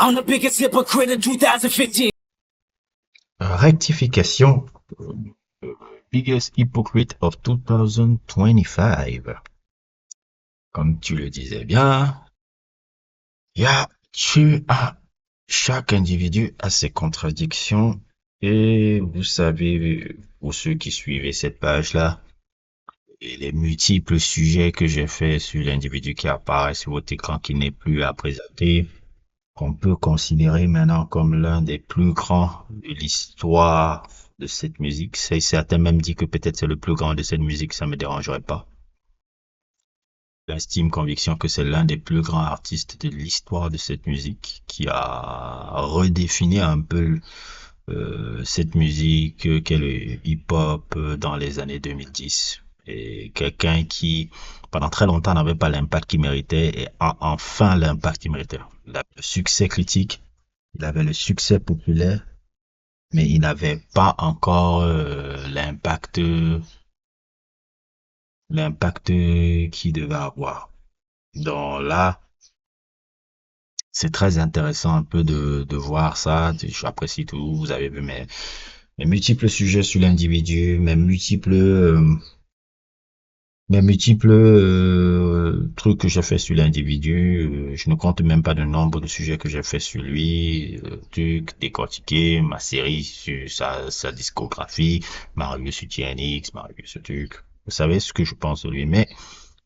I'm the biggest hypocrite in 2015. Rectification. Biggest hypocrite of 2025. Comme tu le disais bien, chaque individu a ses contradictions et vous savez, pour ceux qui suivaient cette page-là, et les multiples sujets que j'ai fait sur l'individu qui apparaît sur votre écran qui n'est plus à présenter, qu'on peut considérer maintenant comme l'un des plus grands de l'histoire de cette musique. Certains même disent que peut-être c'est le plus grand de cette musique, ça me dérangerait pas. J'estime conviction que c'est l'un des plus grands artistes de l'histoire de cette musique qui a redéfini un peu cette musique qu'est le hip-hop dans les années 2010. Et quelqu'un qui, pendant très longtemps, n'avait pas l'impact qu'il méritait et a enfin l'impact qu'il méritait. Il avait le succès critique, il avait le succès populaire, mais il n'avait pas encore l'impact qu'il devait avoir. Donc là, c'est très intéressant un peu de voir ça. J'apprécie tout. Vous avez vu mes multiples sujets sur l'individu, mes multiples trucs que j'ai fait sur l'individu. Je ne compte même pas le nombre de sujets que j'ai fait sur lui. Trucs décortiqués, ma série sur sa discographie, ma revue sur TNX, ma revue sur truc. Vous savez ce que je pense de lui. Mais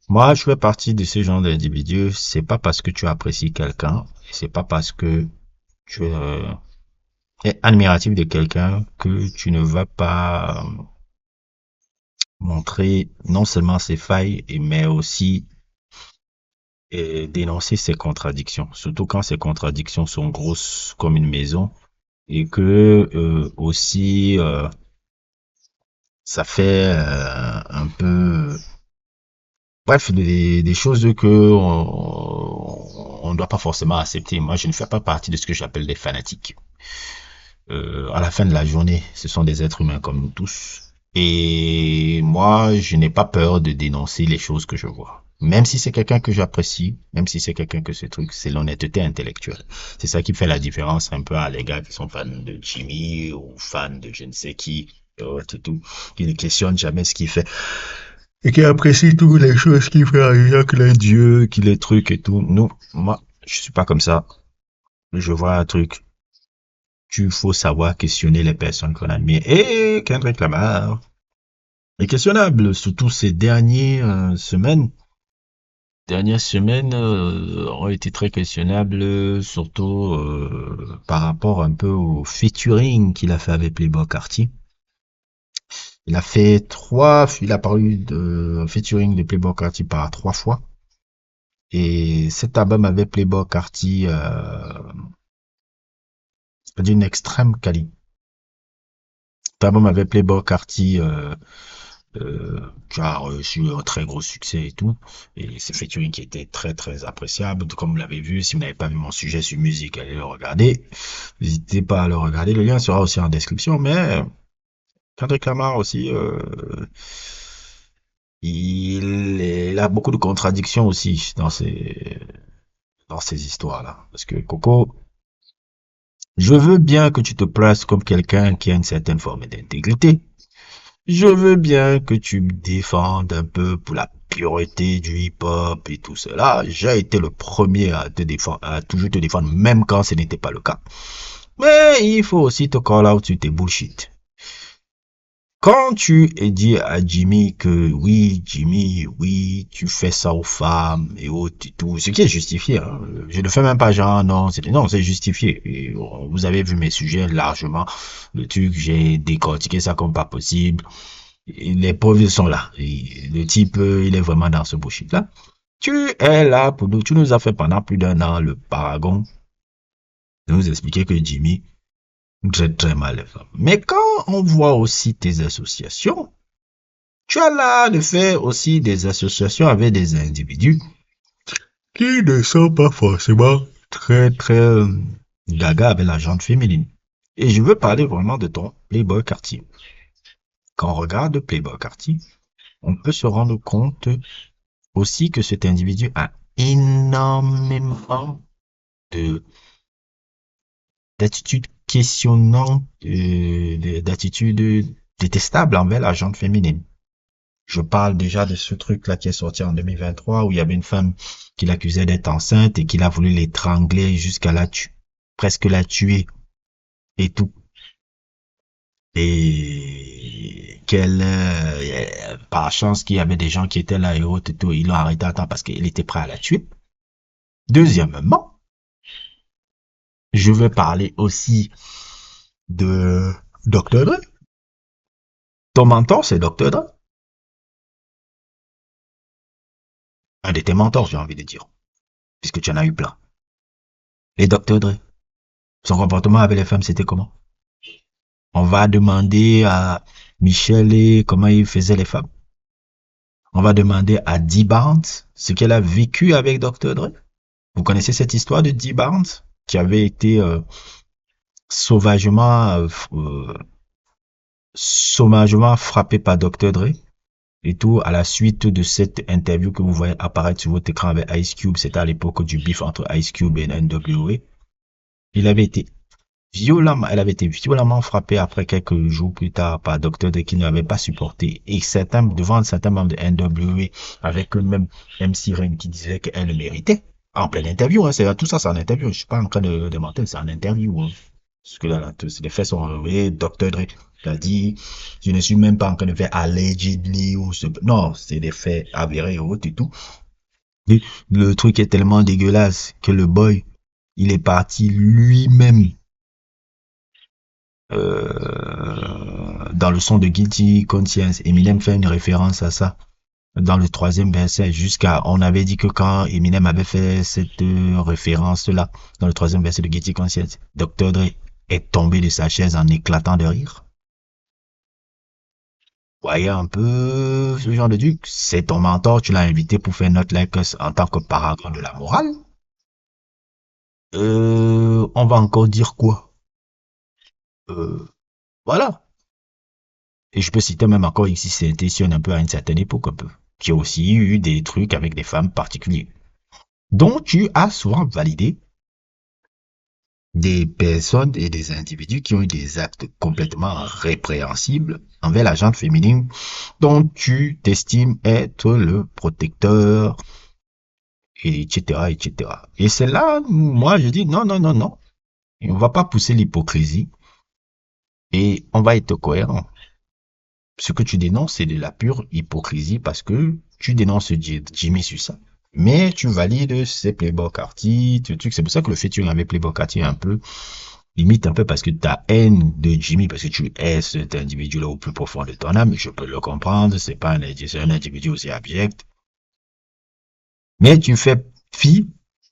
moi, je fais partie de ce genre d'individu. C'est pas parce que tu apprécies quelqu'un, c'est pas parce que tu es admiratif de quelqu'un que tu ne vas pas montrer non seulement ses failles, mais aussi dénoncer ses contradictions. Surtout quand ces contradictions sont grosses comme une maison et que aussi ça fait un peu bref, des choses que on ne doit pas forcément accepter. Moi, je ne fais pas partie de ce que j'appelle des fanatiques. À la fin de la journée, ce sont des êtres humains comme nous tous. Et moi, je n'ai pas peur de dénoncer les choses que je vois. Même si c'est quelqu'un que j'apprécie, même si c'est quelqu'un que ce truc, c'est l'honnêteté intellectuelle. C'est ça qui fait la différence un peu à les gars qui sont fans de Jimmy ou fans de je ne sais qui, et tout, qui ne questionnent jamais ce qu'il fait et qui apprécie toutes les choses qu'il fait ailleurs, que les dieux, qu'il les trucs et tout. Non, moi, je suis pas comme ça. Je vois un truc. Tu faut savoir questionner les personnes qu'on admire. Et Kendrick Lamar est questionnable, surtout ces dernières semaines ont été très questionnables, surtout par rapport un peu au featuring qu'il a fait avec Playboi Carti. Il a paru de featuring de Playboi Carti par 3 fois. Et cet album avec Playboi Carti d'une extrême qualité. Cet album avec Playboi Carti qui a reçu un très gros succès et tout. Et c'est featuring qui était très très appréciable. Comme vous l'avez vu, si vous n'avez pas vu mon sujet sur musique, allez le regarder. N'hésitez pas à le regarder. Le lien sera aussi en description. Mais Kendrick Lamar aussi, il a beaucoup de contradictions aussi dans ces histoires-là. Parce que Coco, je veux bien que tu te places comme quelqu'un qui a une certaine forme d'intégrité. Je veux bien que tu me défendes un peu pour la pureté du hip-hop et tout cela. J'ai été le premier à te défendre, à toujours te défendre, même quand ce n'était pas le cas. Mais il faut aussi te call out sur tes bullshit. Quand tu es dit à Jimmy que oui, Jimmy, oui, tu fais ça aux femmes et autres et tout, ce qui est justifié, hein. Je ne fais même pas genre non, c'est justifié. Et vous avez vu mes sujets largement. Le truc, j'ai décortiqué ça comme pas possible. Et les preuves sont là. Et le type, il est vraiment dans ce bullshit-là. Tu es là pour nous. Tu nous as fait pendant plus d'1 an le paragon de nous expliquer que Jimmy traite très mal les femmes. Mais quand on voit aussi tes associations, tu as là de faire aussi des associations avec des individus qui ne sont pas forcément très très gaga avec la gente féminine. Et je veux parler vraiment de ton Playboy Cartier. Quand on regarde Playboy Cartier, on peut se rendre compte aussi que cet individu a énormément de d'attitudes questionnantes, d'attitudes détestables envers la gente féminine. Je parle déjà de ce truc-là qui est sorti en 2023 où il y avait une femme qui l'accusait d'être enceinte et qu'il a voulu l'étrangler jusqu'à la tuer, presque la tuer et tout. Et par chance qu'il y avait des gens qui étaient là et autres et tout, ils l'ont arrêté à temps parce qu'il était prêt à la tuer. Deuxièmement, je veux parler aussi de Dr. Dre. Ton mentor, c'est Dr. Dre. Un de tes mentors, j'ai envie de dire, puisque tu en as eu plein. Et Dr. Dre, son comportement avec les femmes, c'était comment? On va demander à Michelle comment il faisait les femmes. On va demander à Dee Barnes ce qu'elle a vécu avec Dr. Dre. Vous connaissez cette histoire de Dee Barnes qui avait été sauvagement, sauvagement frappé par Dr. Dre et tout à la suite de cette interview que vous voyez apparaître sur votre écran avec Ice Cube. C'était à l'époque du beef entre Ice Cube et NWA. Elle avait été violemment frappée après quelques jours plus tard par Dr. Dre qui ne l'avait pas supporté. Et devant certains membres de NWA, avec le même MC Ren qui disait qu'elle le méritait. En pleine interview, hein, tout ça, c'est en interview. Je suis pas en train de mentir, c'est en interview. Hein. Parce que là, les faits sont relevés. Dr. Dre a dit, je ne suis même pas en train de faire allegedly ou ce, non, c'est des faits avérés et autres et tout. Et le truc est tellement dégueulasse que le boy, il est parti lui-même dans le son de Guilty Conscience. Eminem fait une référence à ça dans le troisième verset on avait dit que quand Eminem avait fait cette référence là dans le troisième verset de Guilty Conscience, Dr. Dre est tombé de sa chaise en éclatant de rire. Voyez un peu ce genre de truc. C'est ton mentor, tu l'as invité pour faire Not Like Us en tant que paragon de la morale. On va encore dire quoi? Voilà. Et je peux citer même encore ici Saint-Étienne un peu à une certaine époque un peu, qui a aussi eu des trucs avec des femmes particuliers. Donc tu as souvent validé des personnes et des individus qui ont eu des actes complètement répréhensibles envers la gente féminine dont tu t'estimes être le protecteur, etc., etc. Et c'est là, moi, je dis non, non, non, non. Et on va pas pousser l'hypocrisie et on va être cohérent. Ce que tu dénonces, c'est de la pure hypocrisie parce que tu dénonces Jimmy sur ça. Mais tu valides ces Playboy Carty, c'est pour ça que le featuring avec Playboy Carty est un peu limite un peu parce que ta haine de Jimmy, parce que tu es cet individu-là au plus profond de ton âme, je peux le comprendre, c'est pas c'est un individu aussi abject. Mais tu fais fi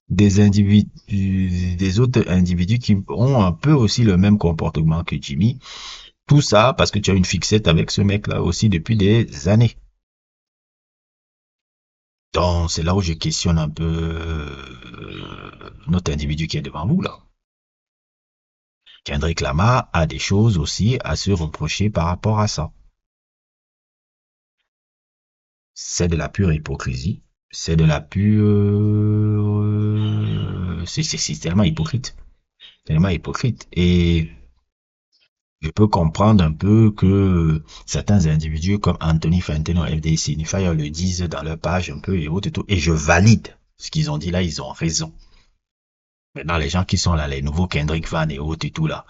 des individus, des autres individus qui ont un peu aussi le même comportement que Jimmy. Tout ça parce que tu as une fixette avec ce mec-là aussi depuis des années. Donc, c'est là où je questionne un peu notre individu qui est devant vous, là. Kendrick Lamar a des choses aussi à se reprocher par rapport à ça. C'est de la pure hypocrisie. C'est de la pure... c'est tellement hypocrite. Tellement hypocrite. Et je peux comprendre un peu que certains individus comme Anthony Fantano, FD Signifier le disent dans leur page un peu et autres et tout. Et je valide ce qu'ils ont dit là, ils ont raison. Maintenant, les gens qui sont là, les nouveaux Kendrick fans et autres et tout là,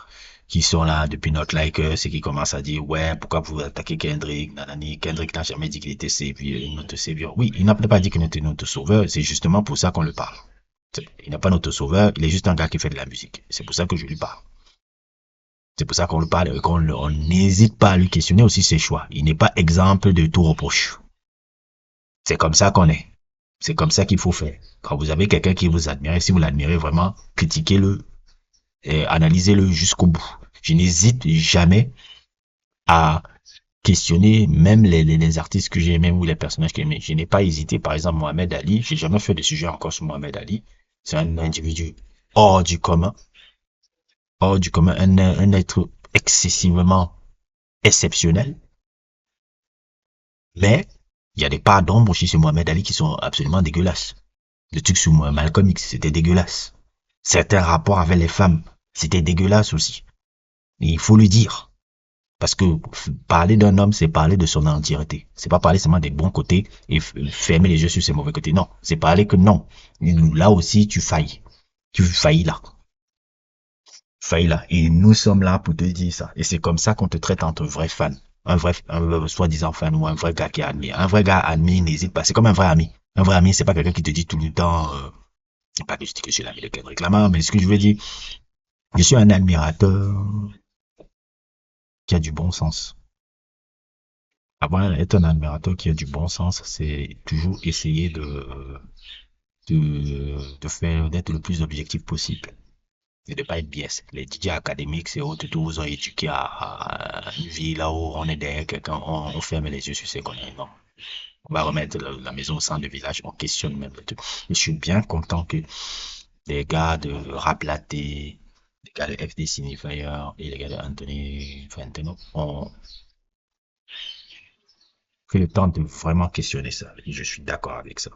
qui sont là depuis notre like, c'est qui commencent à dire, ouais, pourquoi vous attaquez Kendrick, nanani, Kendrick n'a jamais dit qu'il était notre savior. Oui, il n'a pas dit qu'il était notre sauveur, c'est justement pour ça qu'on le parle. Il n'est pas notre sauveur, il est juste un gars qui fait de la musique. C'est pour ça que je lui parle. C'est pour ça qu'on le parle et qu'on n'hésite pas à lui questionner aussi ses choix. Il n'est pas exemple de tout reproche. C'est comme ça qu'on est. C'est comme ça qu'il faut faire. Quand vous avez quelqu'un qui vous admire, si vous l'admirez vraiment, critiquez-le et analysez-le jusqu'au bout. Je n'hésite jamais à questionner même les artistes que j'ai aimés ou les personnages que j'ai aimés. Je n'ai pas hésité, par exemple, Mohamed Ali. J'ai jamais fait de sujet encore sur Mohamed Ali. C'est un individu hors du commun. Hors du commun, un être excessivement exceptionnel. Mais, il y a des parts d'ombre aussi sur Mohamed Ali qui sont absolument dégueulasses. Le truc sur Malcolm X, c'était dégueulasse. Certains rapports avec les femmes, C'était dégueulasse aussi. Et il faut le dire. Parce que parler d'un homme, c'est parler de son entièreté. C'est pas parler seulement des bons côtés et fermer les yeux sur ses mauvais côtés. Non, c'est parler que non. Là aussi, tu failles. Tu faillis là. Faillis là. Et nous sommes là pour te dire ça. Et c'est comme ça qu'on te traite entre vrais fans. Un soi-disant fan ou un vrai gars qui admire. Un vrai gars admire, n'hésite pas. C'est comme un vrai ami. Un vrai ami, c'est pas quelqu'un qui te dit tout le temps, pas que je dis que je suis l'ami de Kendrick Lamar, mais ce que je veux dire, je suis un admirateur qui a du bon sens. Avant d'être un admirateur qui a du bon sens, c'est toujours essayer de faire, d'être le plus objectif possible et de pas être biaisé. Les DJ académiques et autres, tous ont éduqué à une vie là où on est derrière quelqu'un, on ferme les yeux sur ses conneries. Non. On va remettre la maison au centre du village, on questionne même le truc. Et je suis bien content que des gars de Rap Laté, des gars de FD Signifier et les gars de Anthony Fantino ont pris le temps de vraiment questionner ça. Et je suis d'accord avec ça.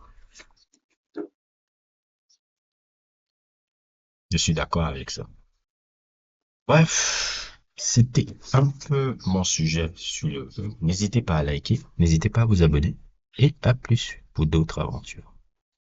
Je suis d'accord avec ça. Bref, c'était un peu mon sujet sur le... N'hésitez pas à liker, n'hésitez pas à vous abonner et à plus pour d'autres aventures.